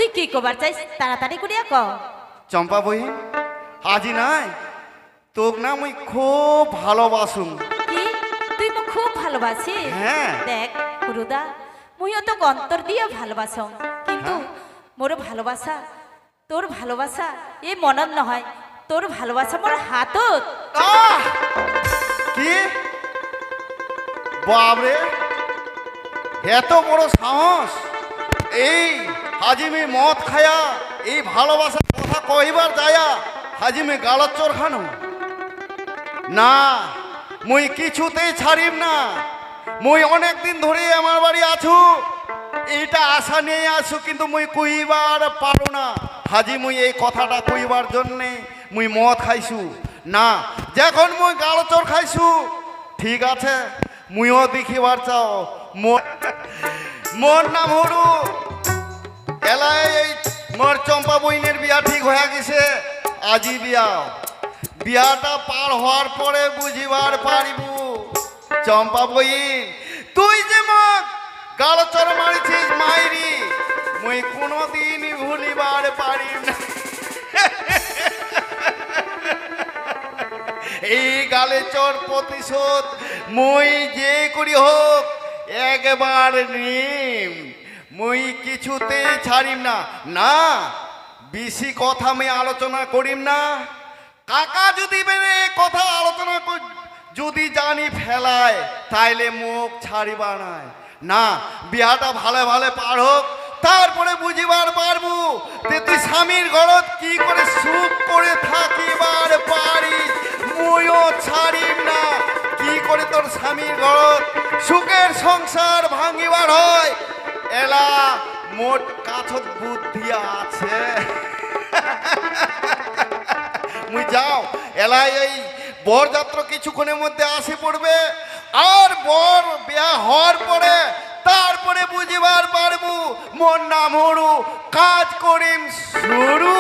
তুই কি কবার চাইস তাড়াতাড়ি করিয়া ক। চম্পা বহিন আজি নাই তোক না মুই খুব ভালোবাসুম। কি তুই মোক খুব ভালোবাসিস? হ্যাঁ। দেখ গুরুদা, মুইও তো অন্তর দিয়ে ভালোবাসং, কিন্তু মোর ভালোবাসা তোর ভালোবাসা এই মনত নহয়, তোর ভালোবাসা মোর হাতত। আহ! কি বাবরে, এত বড় সাহস এই হাজিমে মদ খায়া এই ভালোবাসার কথা কইবার যায়া হাজিমে গালাচ্চর খানো না, মুই কিছুতেই ছাড়িম না। মুই অনেক দিন ধরে আমার বাড়ি আছু, এইটা আশা নিয়ে আসু, কিন্তু মুই কইবার পারো না। হাজি মুই এই কথাটা কইবার জন্যে মুই মদ খাইছু না, যখন মুই গালচর খাইছু ঠিক আছে মুইও দেখিবার চাও মোর নাম হরু এলাই এই মোর চম্পা বইনের বিয়া ঠিক হয়ে গেছে। আজি বিয়াটা পার হওয়ার পরে বুঝিবার পারিব। চম্পা বইন তুই যে মোক গালচর মারিছিস মাইরি, মুই কোনোদিন ভুলিবার পারি না। এই গালেচর প্রতিশোধ মুই যে করি হোক একবার নিম, মুই কিছুতেই ছাড়িম না। না বেশি কথা আমি আলোচনা করিম না। কাকা যদি বেড়ে কথা আলোচনা যদি জানি ফেলায় তাইলে মুখ ছাড়িবা নাই। না বিয়াটা ভালো ভালো পার হোক, তারপরে বুঝিবার পারবো যে তুই স্বামীর ঘরত কি করে সুখ করে থাকিবার পারিস। মুইও ছাড়িম না কি করে তোর স্বামীর ঘরত সুখের সংসার ভাঙিবার হয়। এলা মোট কাছত বুদ্ধি আছে। মুই যাও এলাই এই বরযাত্রা কিছুক্ষণের মধ্যে আসি পড়বে, আর বর বিয়া হওয়ার পরে তারপরে বুঝিবার পারবো মোর নাম হরু, কাজ করিম শুরু।